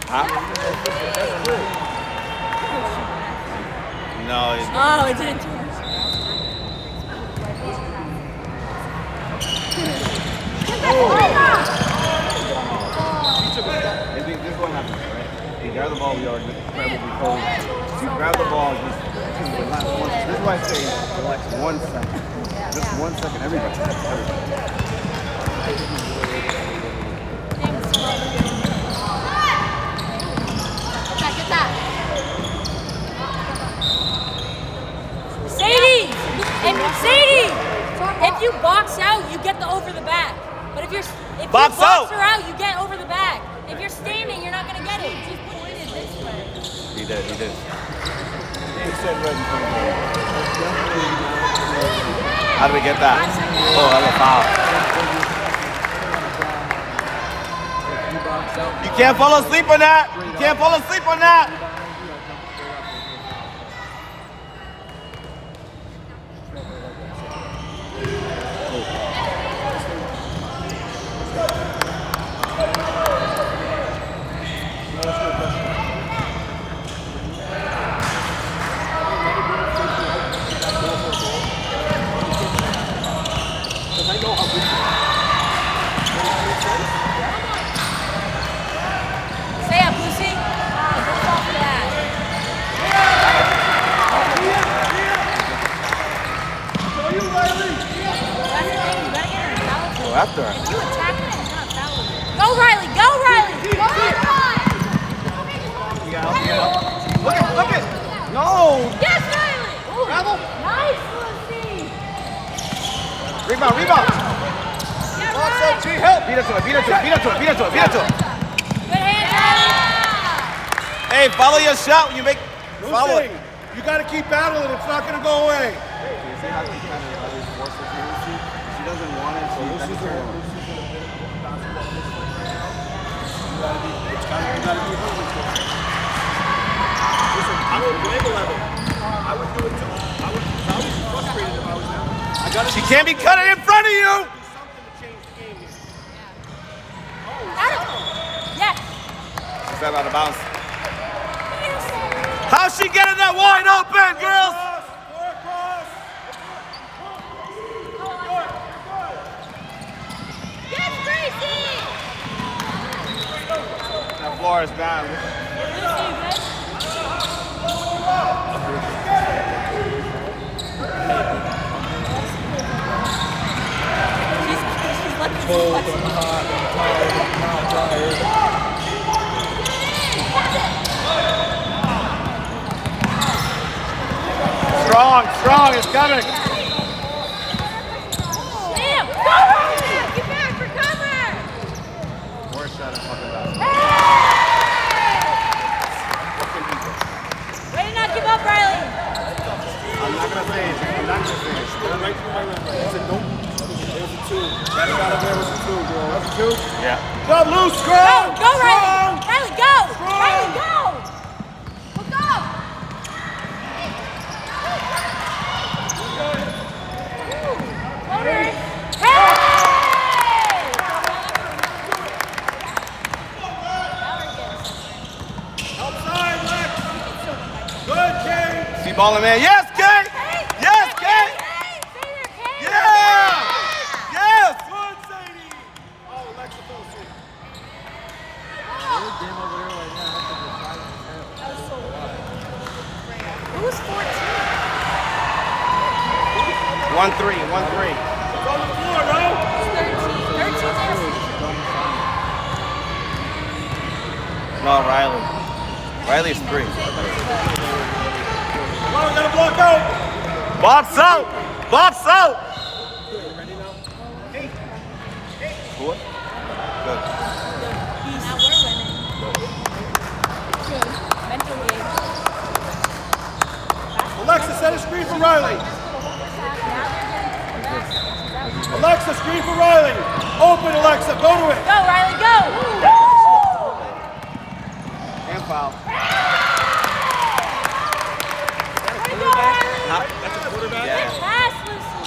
Huh? No. Oh, it didn't do it. This is what happens, right? You grab the ball, we are incredibly cold. You grab the ball, just relax. This is why I say relax 1 second. Just 1 second, everybody. Get that. Sadie! If you box out, you get the over the back. But if you box her out, you get over the back. If you're standing, you're not gonna get it. She's pointed this way. He did. How do we get that? Oh, that's a foul. You can't fall asleep on that. You can't fall asleep on that. After her. If you attack her, she's not fouling. Go, Riley! Go, Riley! Go, Look it! No! Yes, Riley! Travel! Nice, Lucy! Rebound! Box up, G, help! Beat it to it! Good hands, Riley! Hey, follow your shot when you make... Follow it. You gotta keep battling, it's not gonna go away. See how she kind of forces Lucy? She doesn't want it, so Lucy's her. Listen, I'm at label level. I would do it too. I was frustrated if I was down. She can't be cutting in front of you! Do something to change the game here. Yes! Is that out of bounds? How's she getting that wide open, girls? Yes, Gracie! That floor is bad. Cold, I'm hot, I'm tired, Strong, it's coming. Damn! Go! Get back for cover! Worst shot in fucking down. Way to not give up, Riley! I'm not gonna finish. right through my leg. That's a nope. There's a 2. That shot up there was a 2, bro. That's a 2? Yeah. Go, loose, strong! Go, Riley! Riley, go! Riley, go! Let's go! Hey! Outside, Lex! Good, Kane! See balling, man. Yes, Kane! Yes, Kane! Yeah! Yes! Good, Sadie! Oh, Lex, the full suit. Who's 14? 1-3. It's on the floor, bro! 13. No, Riley. Riley's 3. Come on, we gotta block out! Box out! Ready now? Good. Now we're winning. Good. Mental game. Alexa, set a screen for Riley! Alexa, screen for Riley! Open, Alexa, go to it! Go, Riley, go! And foul. That's a quarterback? Yeah. Pass, Lucy.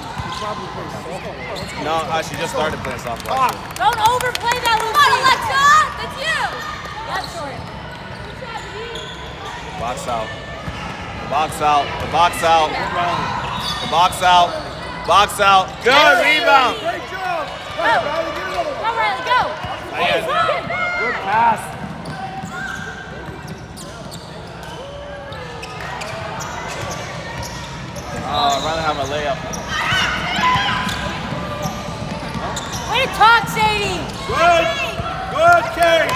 No, she just started playing softball. Don't overplay that, Lucy. Come on, Alexa! That's you! That's short. Box out. The box out. The box out. The box out. Box out. Good rebound. Great job. Go, Riley, go. Please run. Good pass. I'd rather have a layup. Way to talk, Sadie. Good. Good, Kay.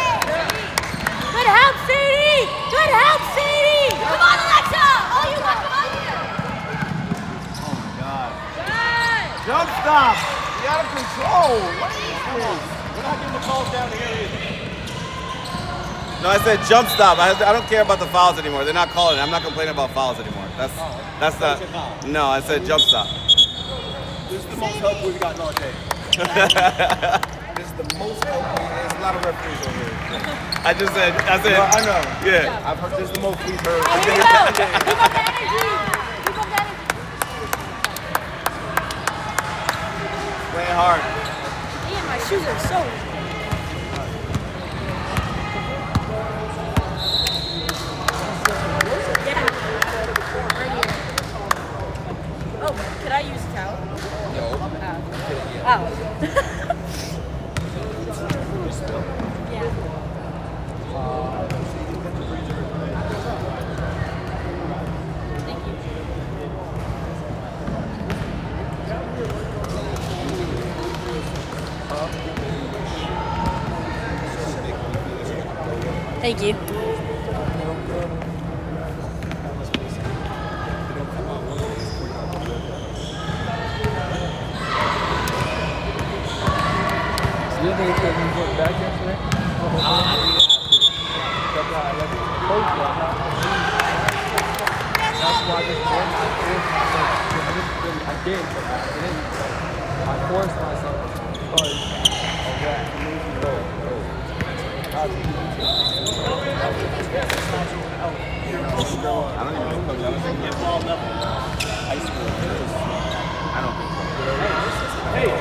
Good help, Sadie. Good help, Sadie. Come on, Alexa. Oh, you got come on here. Oh my God. Good. Jump stop. You out of control. What is this? We're not getting the calls down here either. No, I said jump stop. I don't care about the fouls anymore. They're not calling it. I'm not complaining about fouls anymore. That's the. No, I said jump stop. This is the most help we've gotten all day. This is the most help. There's a lot of referees over here. I said. No, I know. Yeah. I've heard this is the most we've heard. Here you go. Keep up the energy. Keep up the energy. Playing hard. Ian, my shoes are so. Oh, could I use a towel? No. Oh. Yeah. Thank you. Thank you. You think you went back yesterday? That's why I did, but I didn't. I forced myself because of that. I don't even think get ball level. High school. I don't think so. Hey.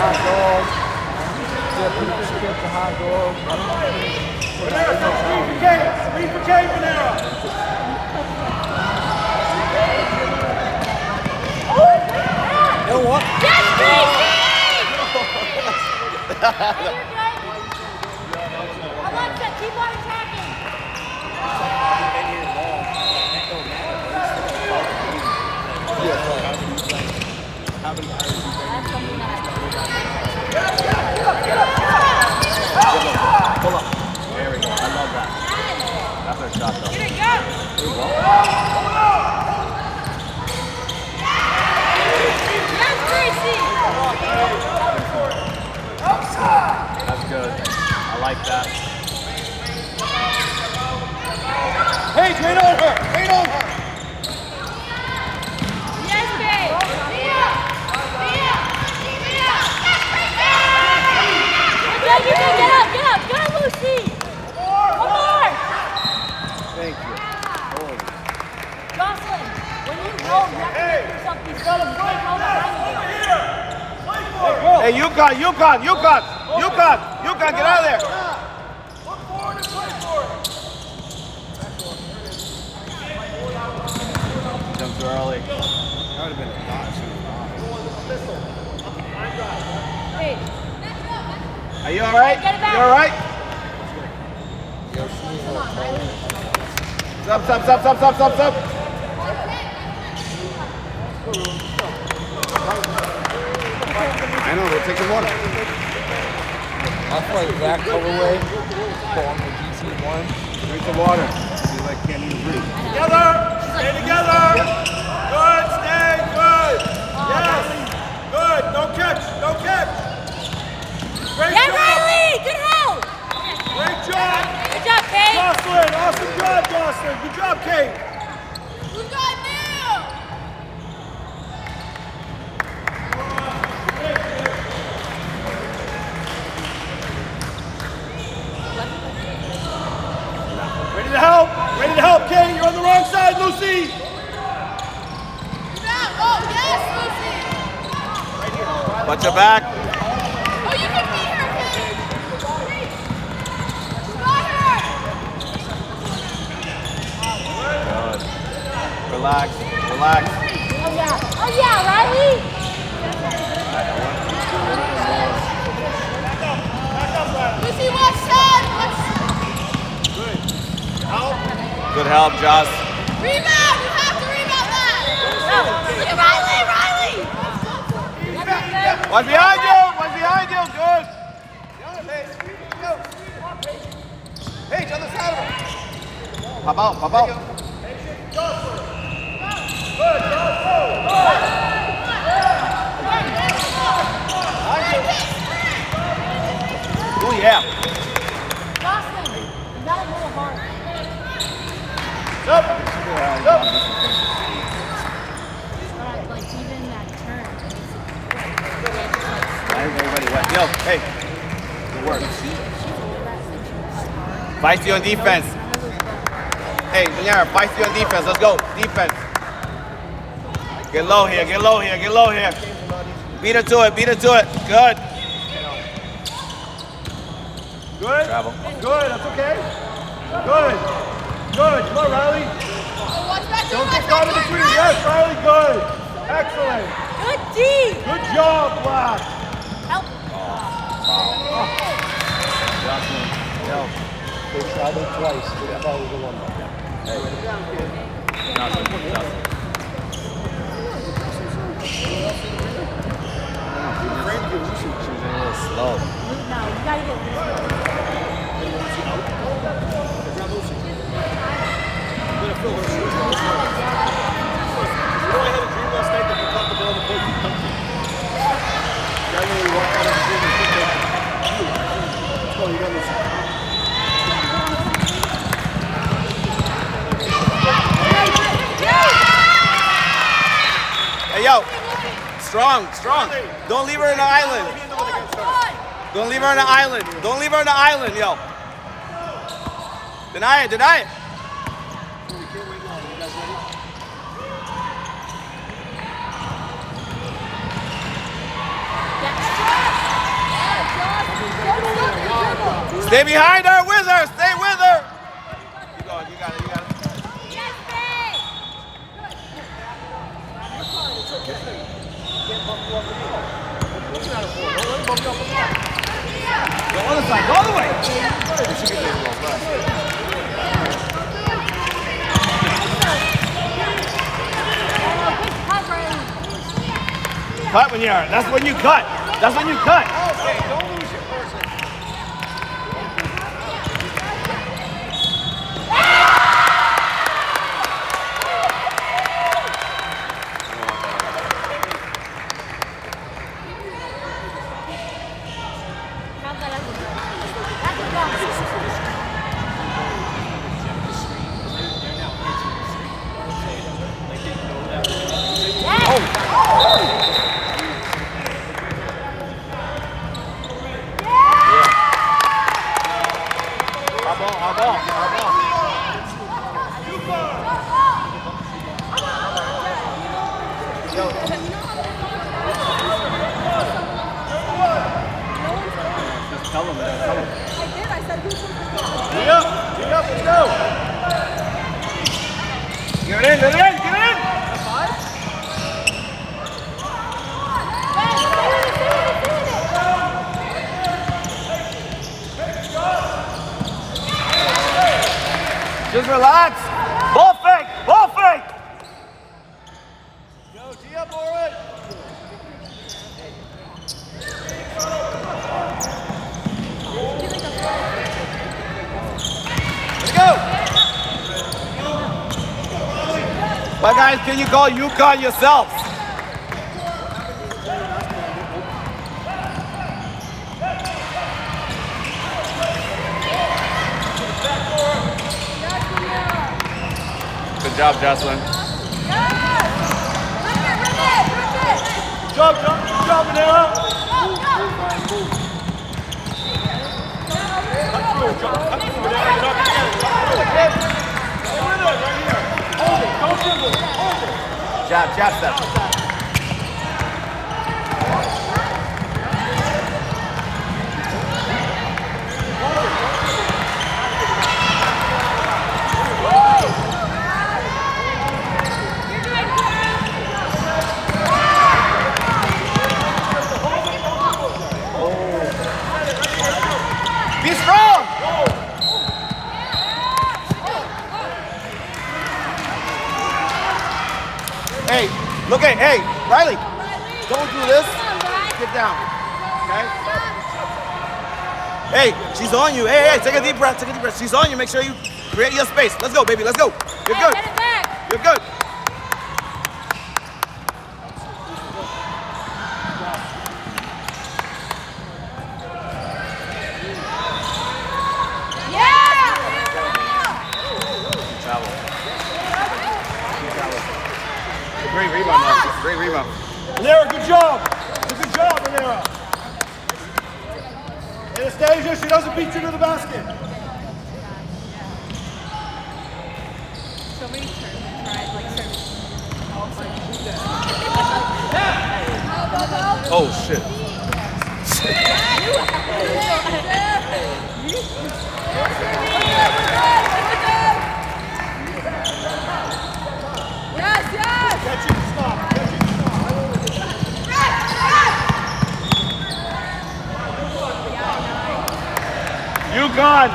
Hot dogs. Yeah, people should get the hot dogs. Read for Kay, Panera. You know what? Yes, Gracie! Alexa, keep on attacking. Pull up. There we go. I love that. That's our shot, though. Here we go. Yes, Gracie! That's good. I like that. Hey, train on her. Train on her. Yes, babe! Good, you can get up, go, Lucy! One more! Thank you. Jocelyn, when you roll, you have to make yourself be still. You can't roll behind you. Hey, UConn, get out of there. Look forward and play for it. Jumped too early. That would have been a dodge. Hey, Are you all right? Get it back. You all right? come on, Riley. Stop. I know, we'll take the water. I feel like that colorway on the GT1. Drink the water. She's like, can't even breathe. Together. Stay together. Good. Stay good. Yes. Good. No catch. Great Yeah, job. Riley! Good help! Great job. Good job, Kate! Jocelyn. Awesome job, Jocelyn. Good job, Kate. Who got new? Ready to help. Kate. You're on the wrong side, Lucy. Oh, yes, Lucy! Watch your back. Oh, you can beat her, Kate! Relax. Relax. Oh yeah, Riley. Lucy, watch shot. Good help, Joss. Rebound. You have to rebound that. Riley. What's behind you? What's behind you? Good. Hey, other side of him. Pop out, pop out. Oh yeah. Jocelyn, you got a little hard. Like even that turn. Everybody wet. Yo, hey. Good work. Feisty on defense. Hey, Daniela, feisty on defense. Let's go. Defense. Get low here, get low here, get low here. Beat her to it, beat her to it. Good. Good? Travel. Good, that's okay. Good. Good. Come on, Riley. Don't get caught in between. Yes, Riley, good. Excellent. Good D. Good job, Black. Help. Yo. They tried it twice. They thought it was a one. Jocelyn. She was a little slow. No, you gotta get Hey, yo. Strong, strong. Don't leave her in the island. Don't leave her on the island. Don't leave her on the island, yo. Deny it, deny it. Stay behind her, with her, stay with her. Keep going, you got it, you got it. Go on the side, go all the way. Cut when you're, that's when you cut. That's when you cut. Okay, don't lose your person. Just relax. Ball fake, ball fake. Go, G up, Oren. Let's go. But guys, can you call UConn yourself? Good job, Jocelyn. Jump, Manila. Jab step. Hey, Riley, don't do this. Get down. Okay? Hey, she's on you. Hey, take a deep breath. Take a deep breath. She's on you. Make sure you create your space. Let's go, baby. Let's go. You're good. Get it back. You're good. Great rebound, Marcus. Great rebound. Manera, good job. Good job, Manera. Anastasia, she doesn't beat you to the basket. So many tournaments, right? Like Oh, shit. Catch it and stop. Catch it and stop. You gone.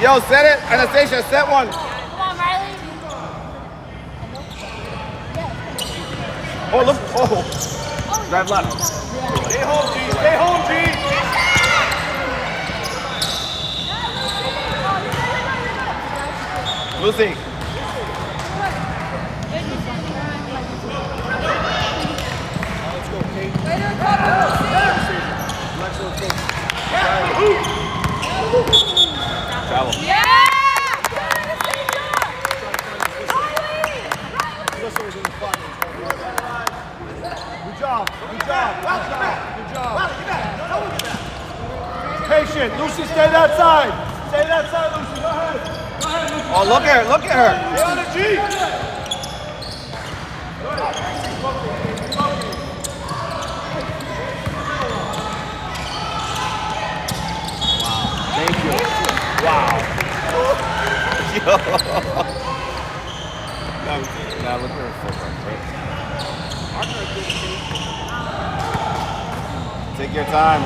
Yo, set it. Anastasia, set one. Come on, Riley. Oh, look. Oh. Drive left. Stay home, G. Stay home, G. Lucy. Travel. Good job. Good job. Good job. Patient. Lucy, stay that side. Stay that side, Lucy. Go ahead. Go ahead, Lucy. Oh, look at her. Look at her. Stay on the G. Thank you. Wow. Yo. Now look at her footwork, right? Take your time.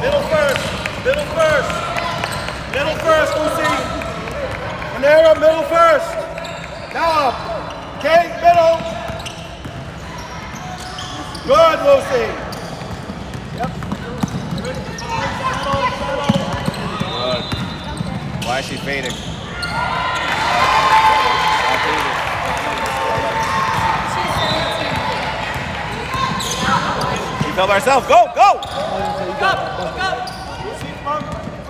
Middle first. Middle first. Middle first, Lucy. Manera, middle first. Now up. Okay, middle. Good, Lucy. Yep. Good. Why is she fading? She fell by herself. Go, go! Look up. Lucy, come on.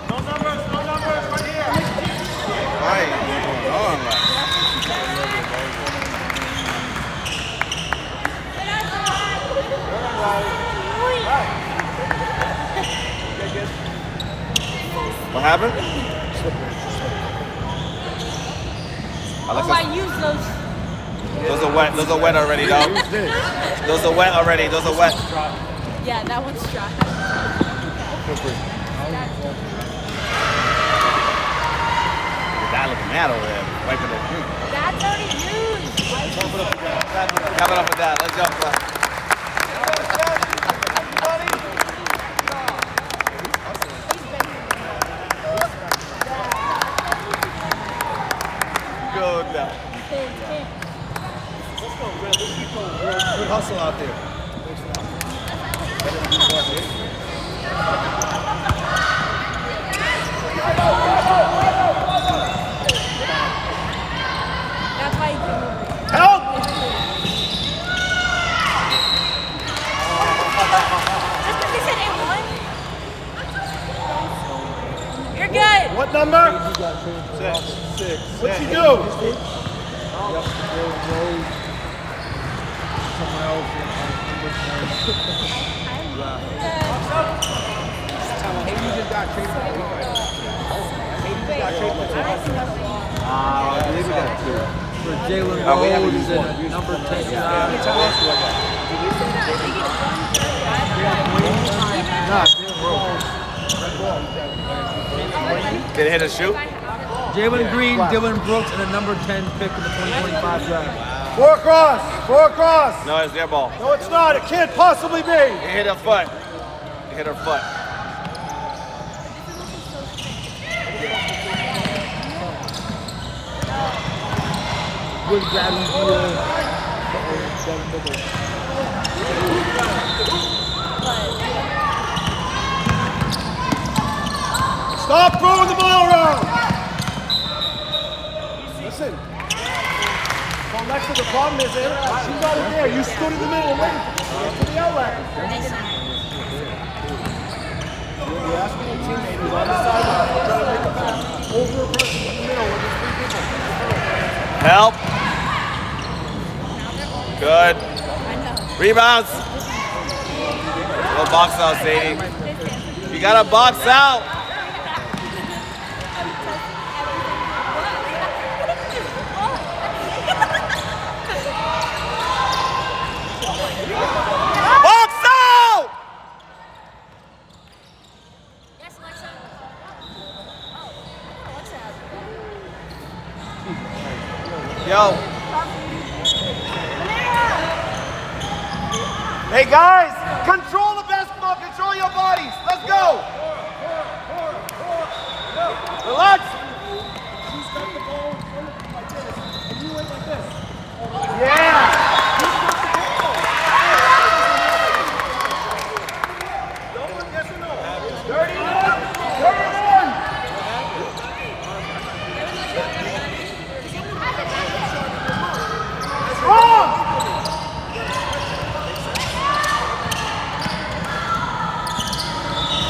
No numbers, right here. Right. What happened? Oh, I used those. Those are wet already, dog. Those are wet already. Those are wet. Yeah, that one's dry. That looking mad over there. Wiping it. That's already used. Cap it up with that. Let's jump. Good. Good hustle out there. That's why you can move it. Help! Just because they said A1? You're good. What number? Six. What'd she do? I believe we got two. For Jalen We haven't Rose used and one. number 10 Did you say that? Nah, Jalen Rose. Did it hit a shoot? Jalen Green, Dylan Brooks, and a number 10 pick in the 2025 draft. 4 across. 4 across. No, it's their ball. No, it's not. It can't possibly be. It hit her foot. It hit her foot. Good grabbing Stop throwing the ball around. Listen. Well, Alexa, the problem is, she's not in there. You stood in the middle waiting for the outlet. You're asking a teammate who's on the sideline trying to make a pass over a person in the middle with his 3 people. Help. Good. Rebounds. Go box out, Sadie. You gotta box out. Box out! Yes, Alexa. Yo. Hey guys, control the basketball, control your bodies. Let's go. Relax. She's got the ball like this, and you went like this. Yeah. No one gets to know. 31. 31. Wrong.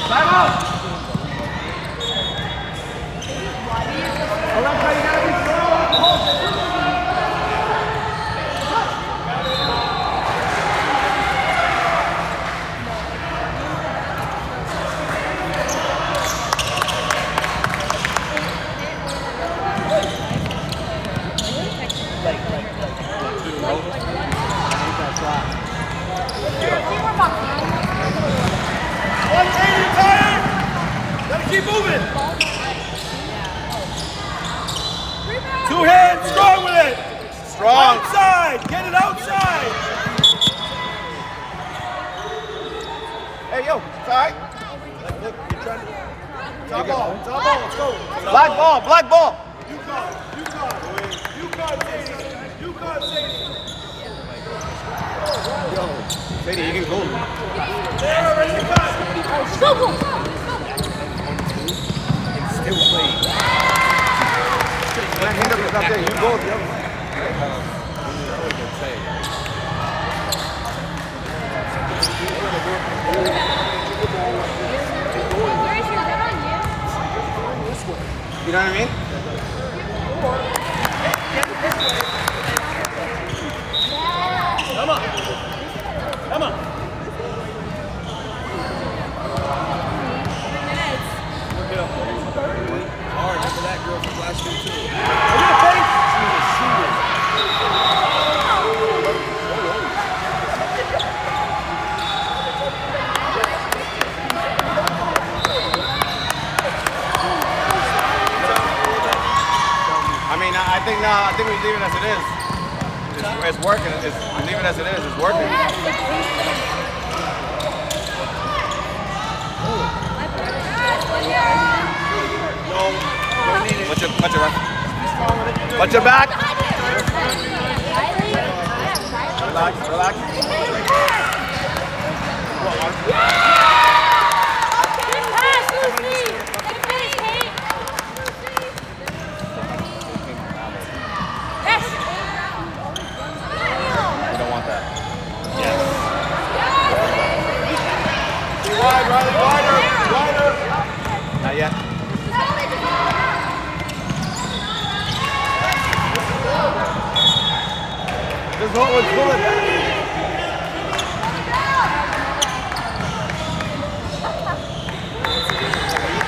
Time out! Alexa, you gotta be strong. Keep moving. 2 hands, strong with it. Strong. Outside, get it outside. Hey, yo, it's all right. Look, you're trying to. Top ball, let's go. Black ball, black ball. You caught, Sadie. You caught, Sadie. Yo, Sadie, you can go. There, ready to cut. Go, go, go. Still playing. Hand up is not there. You go the other way. You know what I mean? Come on. Come on. Hard, remember that girl from last year too. Look at the face! She was a shooter. I think we leave it as it is. It's working. Leave it as it is. It's working. Watch your back. Relax. We don't want that. Yes. Wide, Riley, wider. Not yet. This one was good.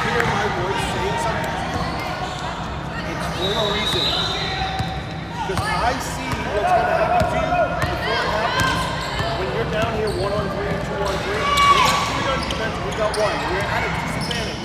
Hear my voice saying something? It's for a reason. Because I see what's going to happen to you before it happens. When you're down here 1-on-3 and 2-on-3, we got 3 on defense, we got 1. We're at a disadvantage.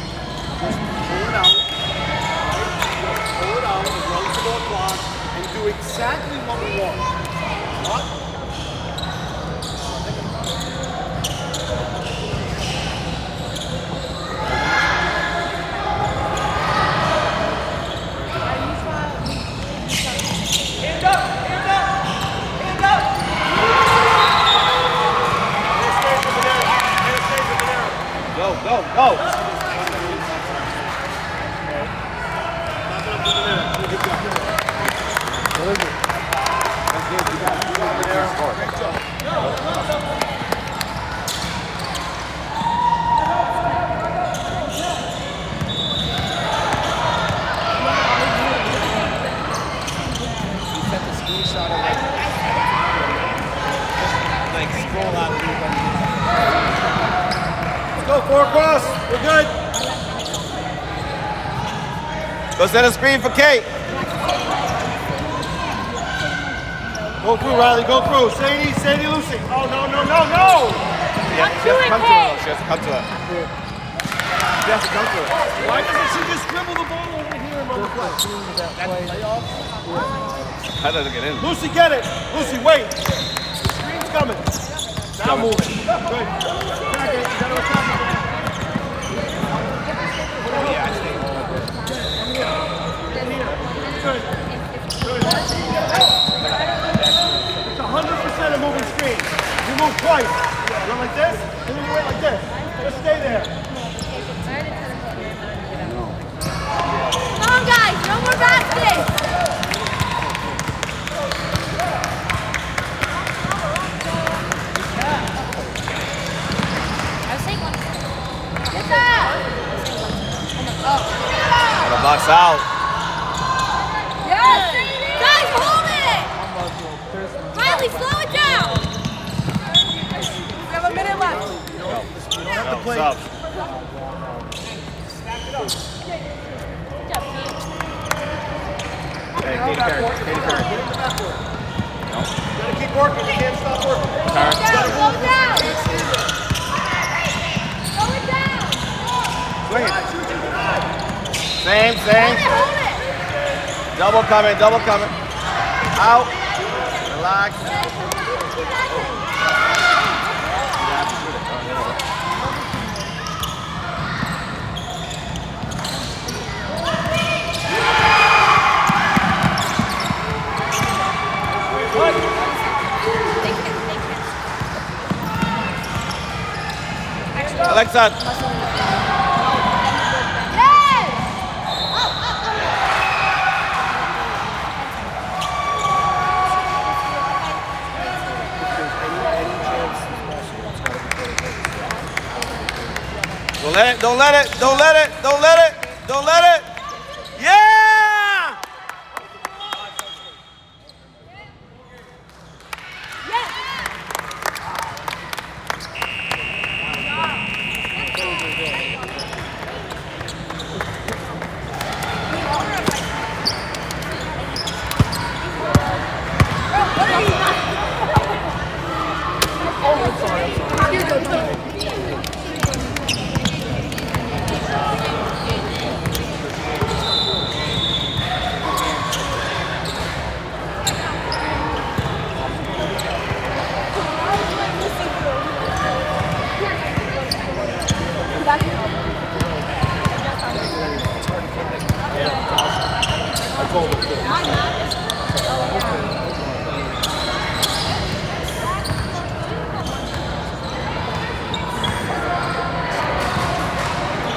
Go set a screen for Kate. Go through, Riley. Go through. Sadie, Lucy. Oh, no. Yeah, she has to come to her. She has to come to her. She has to come to her. Why doesn't she just dribble the ball over here and run the play? How does it get in? Lucy, get it. Lucy, wait. The screen's coming. Now move it. Good. Attack it. You gotta attack it. Yeah, I see. Good. It's 100% a moving screen. You move twice. You went like this, and then you went like this. Just stay there. Come on, guys. No more baskets. I was saying one. Get that. Got a box out. Yes. Guys, hold it. Riley, slow it down. We have a minute left. What's up? Hey, Katie Perry. You gotta keep working. You can't stop working. Slow it down. Slow it down. Slow it down. Swing it. Same. Hold it. Double coming. Out. Relax. Alexa. Don't let it. Yeah! I told her.